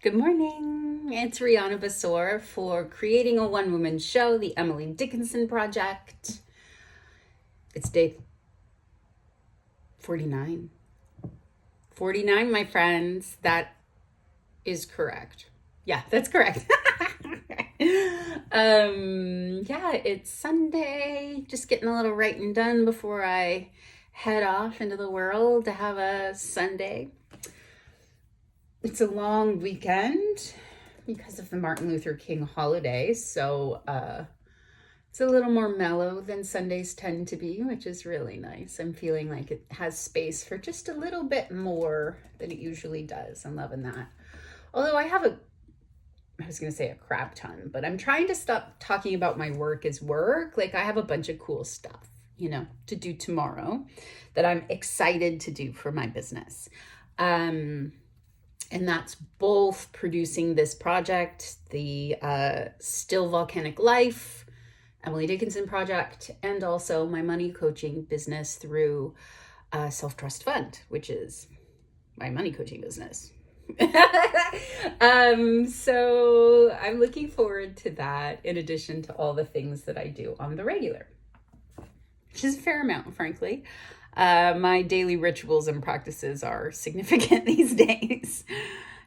Good morning. It's Rihanna Basor for creating a one-woman show, the Emily Dickinson Project. It's day 49. 49, my friends. That is correct. Yeah, that's correct. Yeah, it's Sunday. Just getting a little writing done before I head off into the world to have a Sunday. It's a long weekend because of the Martin Luther King holiday, so it's a little more mellow than Sundays tend to be, which is really nice. I'm feeling like it has space for just a little bit more than it usually does. I'm loving that. Although I was going to say a crap ton, but I'm trying to stop talking about my work as work. Like I have a bunch of cool stuff, to do tomorrow that I'm excited to do for my business. And that's both producing this project, the Still Volcanic Life, Emily Dickinson Project, and also my money coaching business through Self-Trust Fund, which is my money coaching business. So I'm looking forward to that in addition to all the things that I do on the regular, which is a fair amount, frankly. My daily rituals and practices are significant these days.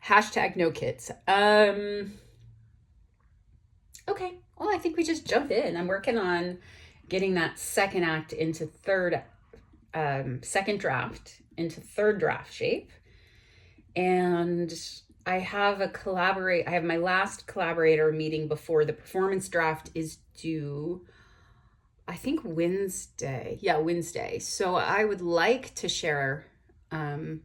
Hashtag no kids. Okay, well, I think we just jump in. I'm working on getting that second act into second draft into third draft shape. And I have I have my last collaborator meeting before the performance draft is due, I think Wednesday. Yeah, Wednesday. So I would like to share the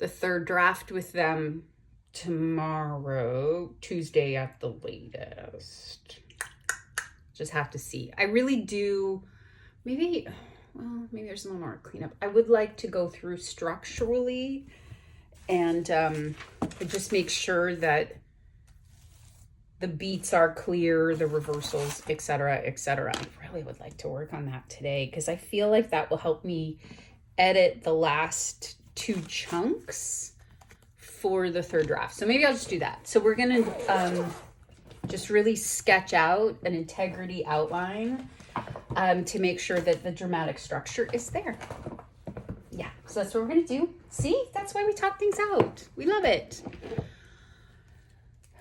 third draft with them tomorrow, Tuesday at the latest. Just have to see. I really do. Maybe there's a little more cleanup. I would like to go through structurally and just make sure that the beats are clear, the reversals, etc., etc. I really would like to work on that today because I feel like that will help me edit the last two chunks for the third draft. So maybe I'll just do that. So we're going to just really sketch out an integrity outline to make sure that the dramatic structure is there. Yeah, so that's what we're going to do. See, that's why we talk things out. We love it.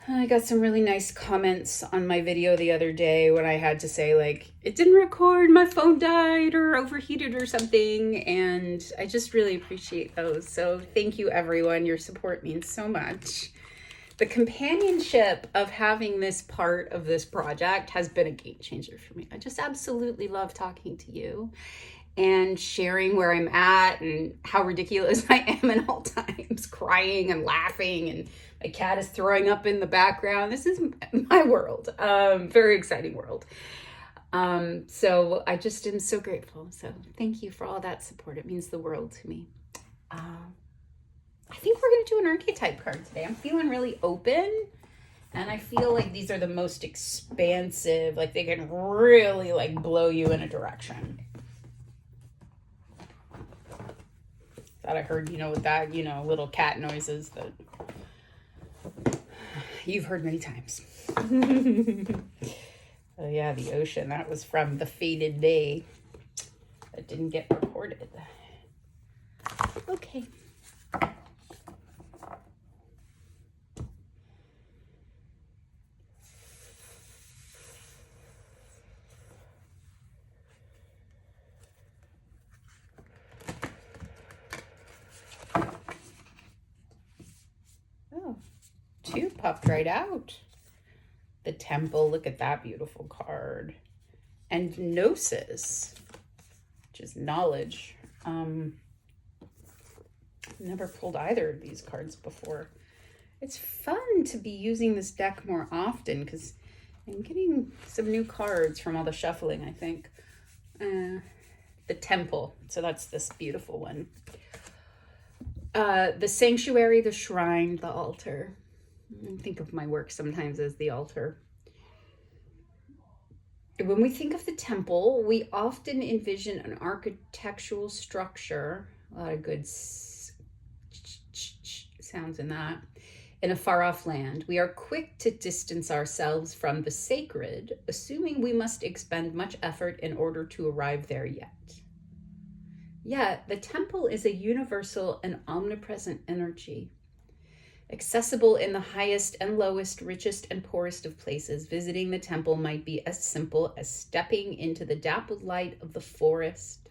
I got some really nice comments on my video the other day when I had to say, like, it didn't record, my phone died or overheated or something. And I just really appreciate those. So thank you, everyone. Your support means so much. The companionship of having this part of this project has been a game changer for me. I just absolutely love talking to you and sharing where I'm at and how ridiculous I am at all times, crying and laughing, and my cat is throwing up in the background. This is my world, very exciting world. So I just am so grateful. So thank you for all that support. It means the world to me. I think we're going to do an archetype card today. I'm feeling really open, and I feel like these are the most expansive, like they can really like blow you in a direction. Thought I heard, with that, little cat noises that you've heard many times. Oh yeah, the ocean. That was from The Faded Day. That didn't get recorded. Okay. Oh, two popped right out. The Temple, look at that beautiful card. And Gnosis, which is knowledge. Never pulled either of these cards before. It's fun to be using this deck more often because I'm getting some new cards from all the shuffling, I think. The Temple, so that's this beautiful one. The Sanctuary, the Shrine, the Altar. I think of my work sometimes as the altar. When we think of the temple, we often envision an architectural structure. A lot of good sounds in that. In a far-off land, we are quick to distance ourselves from the sacred, assuming we must expend much effort in order to arrive there yet. Yet, the temple is a universal and omnipresent energy. Accessible in the highest and lowest, richest and poorest of places, visiting the temple might be as simple as stepping into the dappled light of the forest,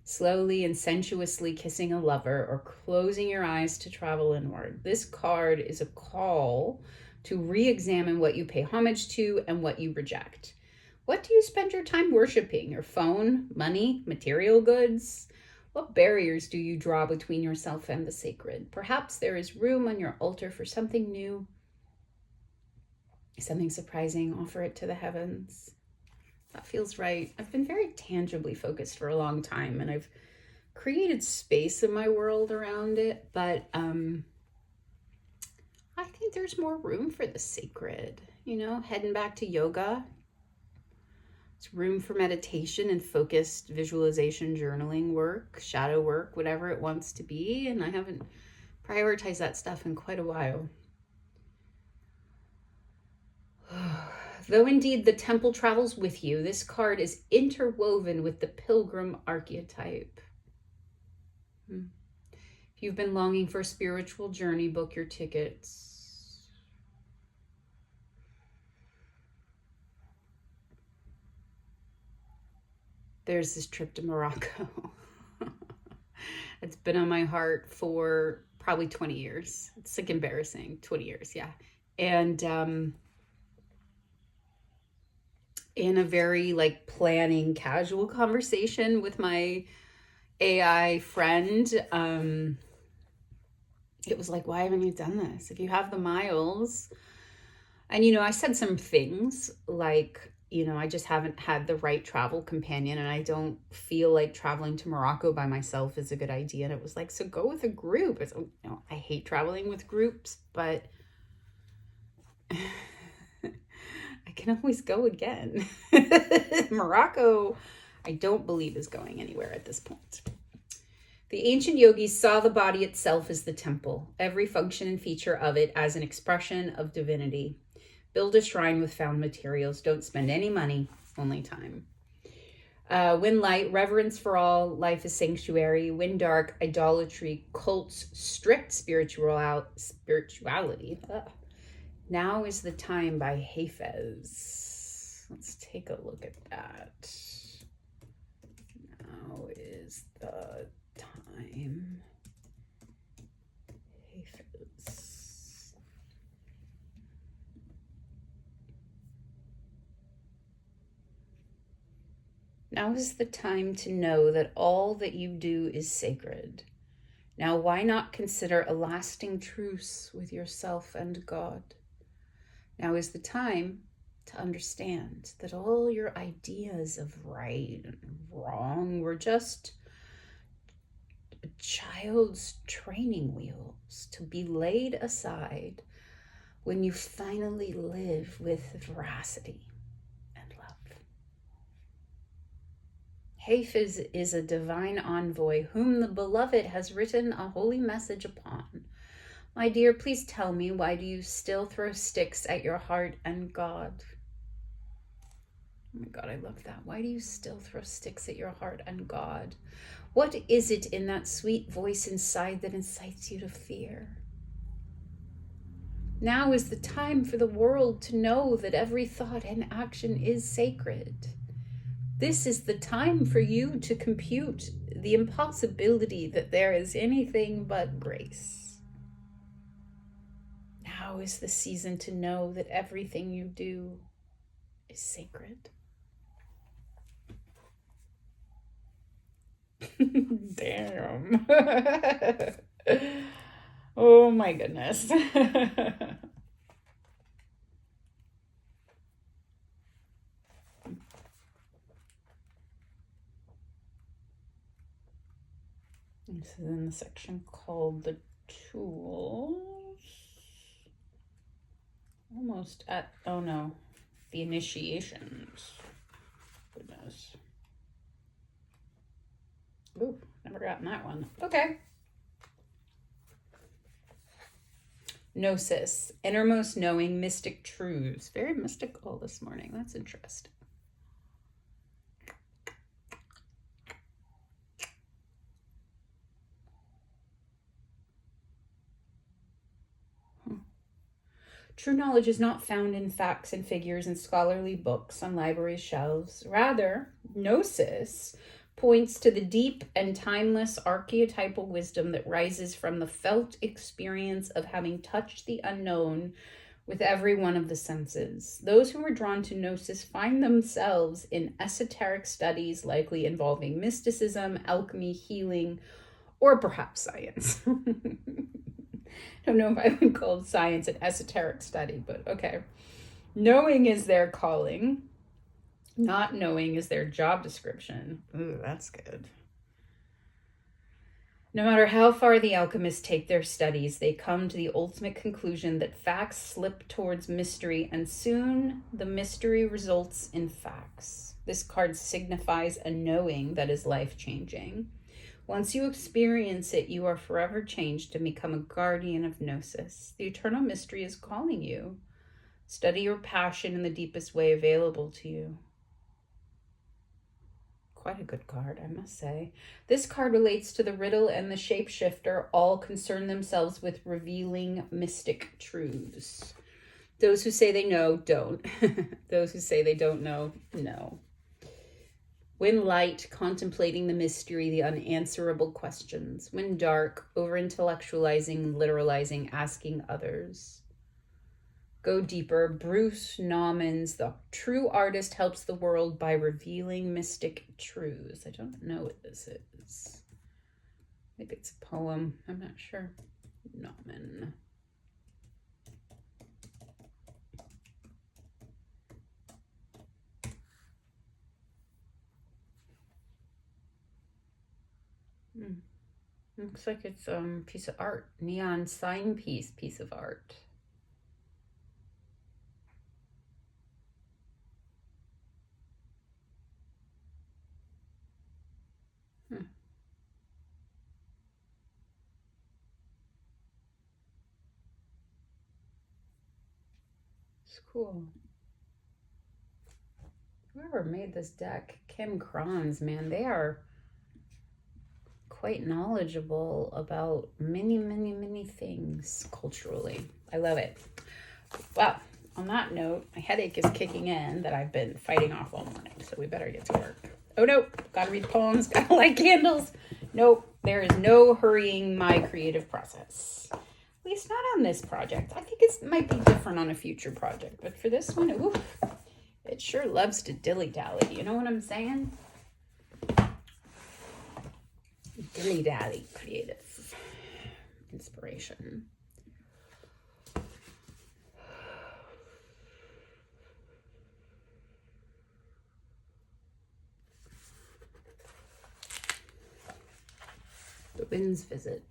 slowly and sensuously kissing a lover, or closing your eyes to travel inward. This card is a call to re-examine what you pay homage to and what you reject. What do you spend your time worshiping? Your phone, money, material goods? What barriers do you draw between yourself and the sacred? Perhaps there is room on your altar for something new, something surprising. Offer it to the heavens. That feels right. I've been very tangibly focused for a long time, and I've created space in my world around it, but I think there's more room for the sacred, heading back to yoga. It's room for meditation and focused visualization, journaling work, shadow work, whatever it wants to be. And I haven't prioritized that stuff in quite a while. Though indeed the temple travels with you, this card is interwoven with the pilgrim archetype. If you've been longing for a spiritual journey, book your tickets. There's this trip to Morocco. It's been on my heart for probably 20 years. It's like embarrassing. 20 years, yeah. And in a very planning casual conversation with my AI friend, it was like, why haven't you done this? If you have the miles. And, I said some things like, I just haven't had the right travel companion, and I don't feel like traveling to Morocco by myself is a good idea. And it was like, so go with a group. It's, I hate traveling with groups, but I can always go again. Morocco, I don't believe is going anywhere at this point. The ancient yogis saw the body itself as the temple, every function and feature of it as an expression of divinity. Build a shrine with found materials. Don't spend any money, only time. When light, reverence for all, life is sanctuary. When dark, idolatry, cults, strict spirituality. Now is the time by Hafez. Let's take a look at that. Now is the time. Hafez. Now is the time to know that all that you do is sacred. Now, why not consider a lasting truce with yourself and God? Now is the time to understand that all your ideas of right and wrong were just a child's training wheels to be laid aside when you finally live with veracity. Hafez is a divine envoy whom the beloved has written a holy message upon. My dear, please tell me, why do you still throw sticks at your heart and God? Oh my God, I love that. Why do you still throw sticks at your heart and God? What is it in that sweet voice inside that incites you to fear? Now is the time for the world to know that every thought and action is sacred. This is the time for you to compute the impossibility that there is anything but grace. Now is the season to know that everything you do is sacred. Damn. Oh my goodness. This is in the section called the tools. Almost at, oh no, the initiations. Goodness. Ooh, never gotten that one. Okay. Gnosis, innermost knowing, mystic truths. Very mystical this morning. That's interesting. True knowledge is not found in facts and figures and scholarly books on library shelves. Rather, gnosis points to the deep and timeless archetypal wisdom that rises from the felt experience of having touched the unknown with every one of the senses. Those who are drawn to gnosis find themselves in esoteric studies likely involving mysticism, alchemy, healing, or perhaps science. I don't know if I would call science an esoteric study, but okay. Knowing is their calling. Not knowing is their job description. Ooh, that's good. No matter how far the alchemists take their studies, they come to the ultimate conclusion that facts slip towards mystery, and soon the mystery results in facts. This card signifies a knowing that is life-changing. Once you experience it, you are forever changed and become a guardian of gnosis. The eternal mystery is calling you. Study your passion in the deepest way available to you. Quite a good card, I must say. This card relates to the riddle and the shapeshifter. All concern themselves with revealing mystic truths. Those who say they know, don't. Those who say they don't know, no. When light, contemplating the mystery, the unanswerable questions. When dark, over-intellectualizing, literalizing, asking others. Go deeper. Bruce Nauman's The True Artist Helps the World by Revealing Mystic Truths. I don't know what this is. Maybe it's a poem. I'm not sure. Nauman. Looks like it's a piece of art. Neon sign piece of art. It's cool. Whoever made this deck, Kim Kranz, man, they are quite knowledgeable about many things culturally. I love it. Well, on that note, my headache is kicking in that I've been fighting off all morning, so we better get to work. Oh, nope. Gotta read poems, gotta light candles. Nope, there is no hurrying my creative process. At least not on this project. I think it might be different on a future project, but for this one, oof, it sure loves to dilly-dally. You know what I'm saying? Dilly-dally creative inspiration. The wind's visit.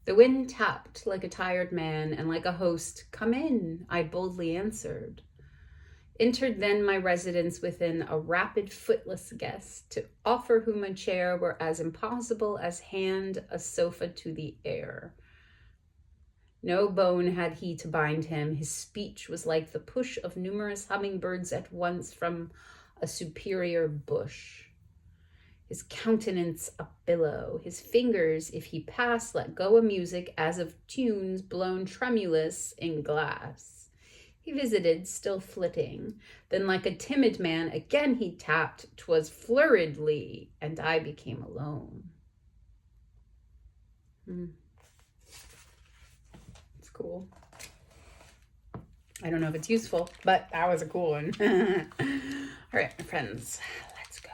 The wind tapped like a tired man, and like a host, "Come in," I boldly answered. Entered then my residence within a rapid footless guest, to offer whom a chair were as impossible as hand a sofa to the air. No bone had he to bind him. His speech was like the push of numerous hummingbirds at once from a superior bush. His countenance a billow, his fingers, if he passed, let go a music as of tunes blown tremulous in glass. He visited, still flitting. Then like a timid man, again he tapped, 'twas flurriedly, and I became alone. It's cool. I don't know if it's useful, but that was a cool one. All right, my friends, let's go.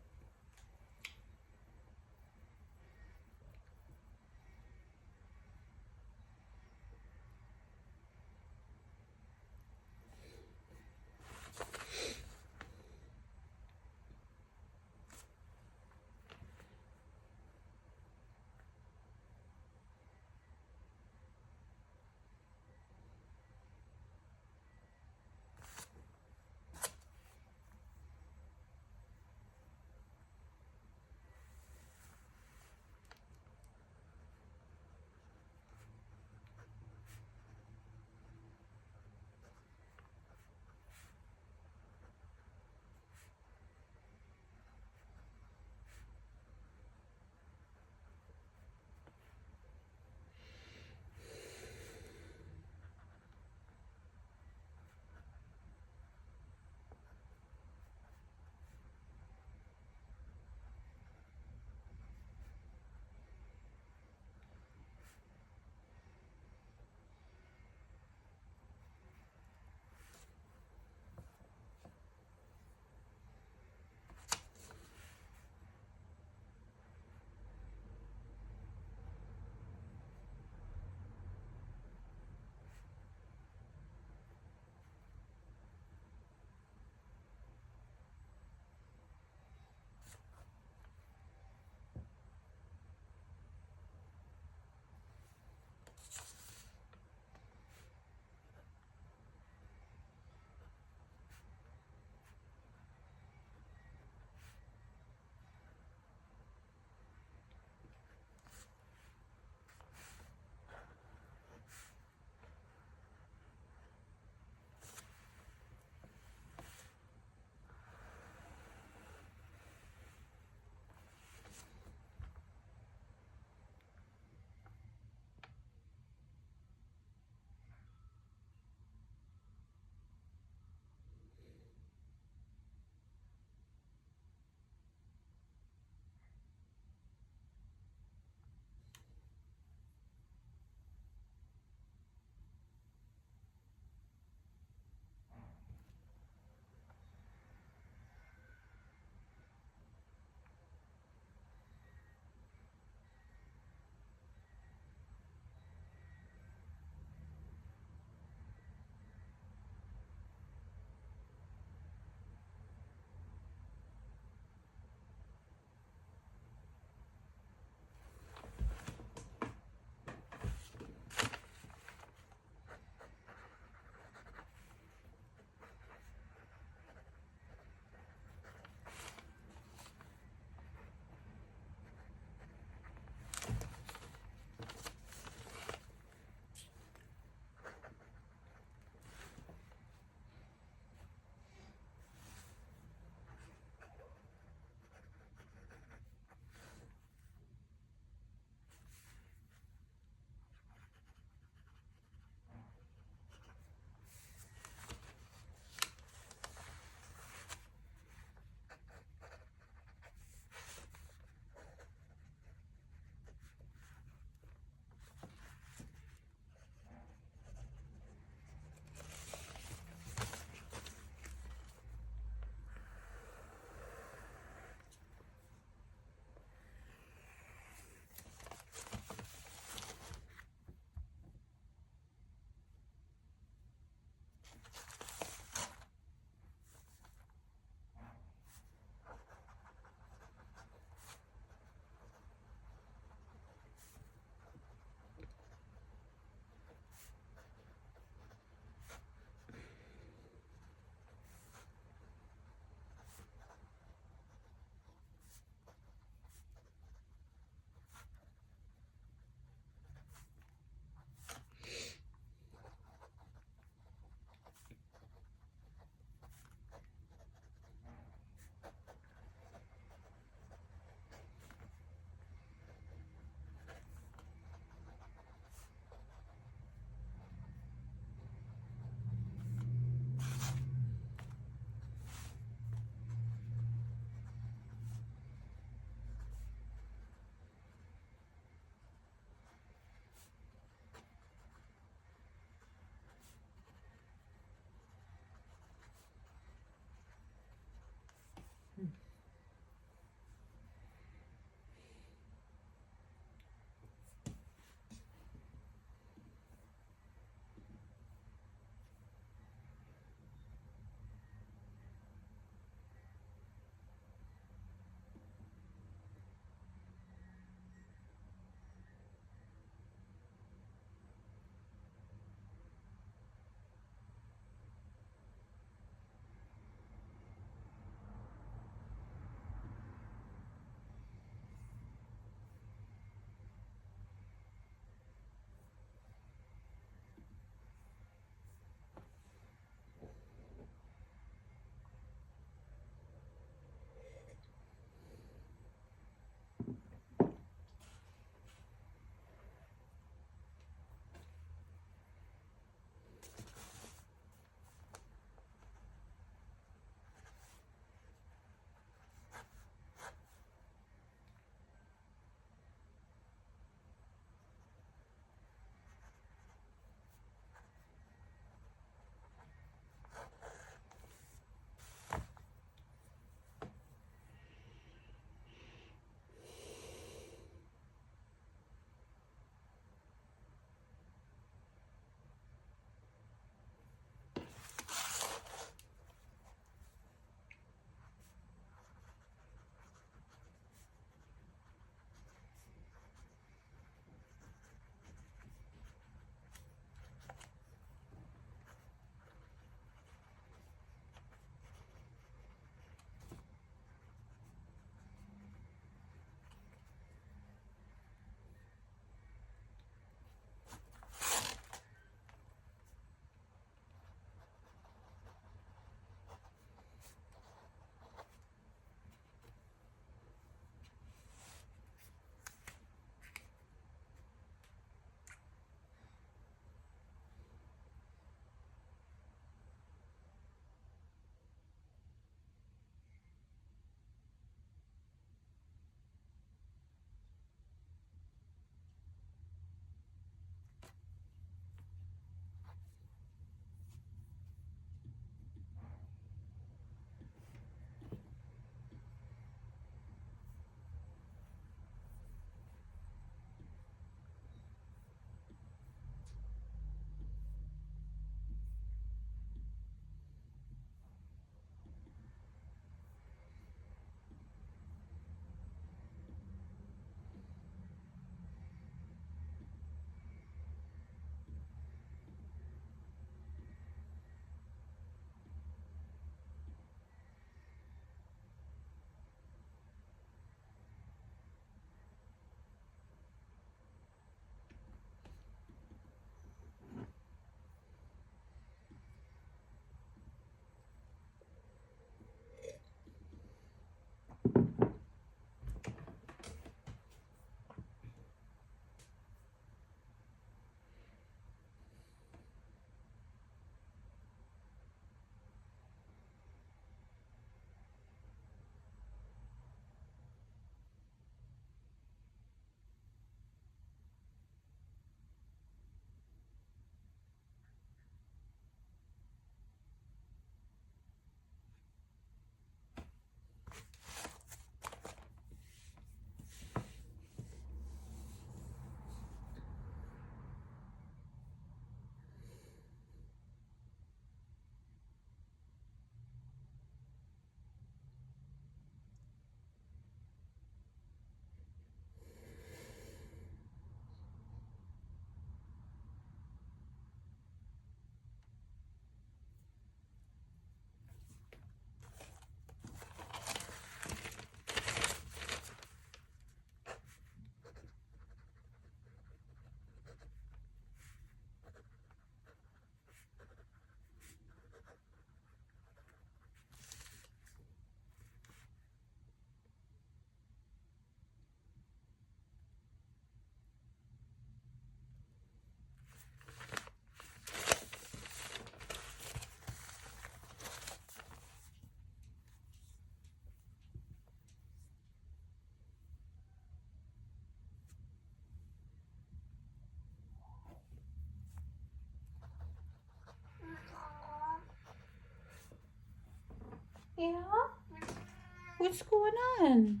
What's going on?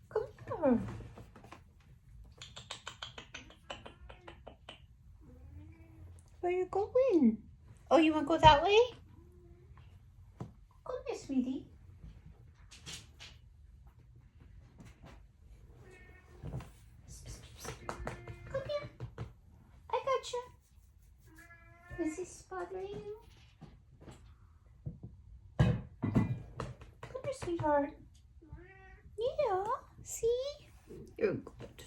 Come here. Where you going? Oh, you want to go that way? Come here, sweetie. Come here. I got you. Is this bothering you? Come here, sweetheart. Yeah. See? You're good.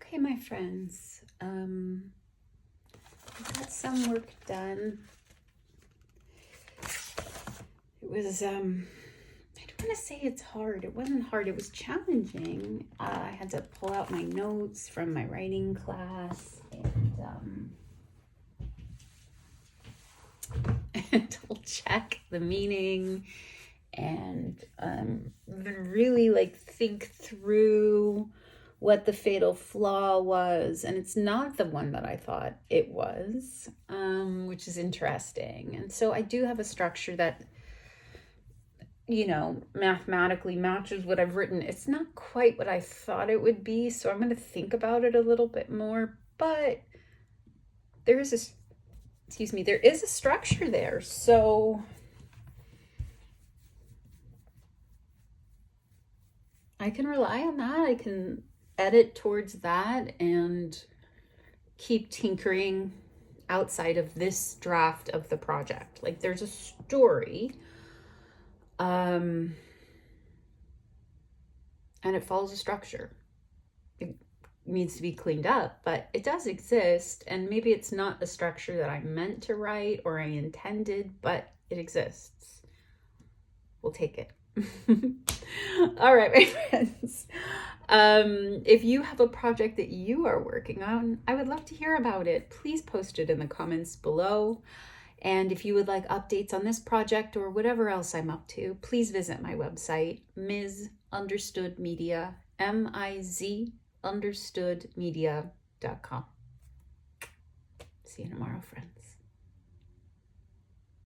Okay, my friends, I got some work done. It was, I don't want to say it's hard. It wasn't hard. It was challenging. I had to pull out my notes from my writing class and double check the meaning and really like think through what the fatal flaw was. And it's not the one that I thought it was, which is interesting. And so I do have a structure that, you know, mathematically matches what I've written. It's not quite what I thought it would be, so I'm going to think about it a little bit more, but there is a structure there. So I can rely on that. I can edit towards that and keep tinkering outside of this draft of the project. Like there's a story, and it follows a structure. It needs to be cleaned up, but it does exist. And maybe it's not the structure that I meant to write or I intended, but it exists. We'll take it. All right, my friends. If you have a project that you are working on, I would love to hear about it. Please post it in the comments below. And if you would like updates on this project or whatever else I'm up to, please visit my website, Ms. Understood Media, MIZ understood media.com. See you tomorrow, friends.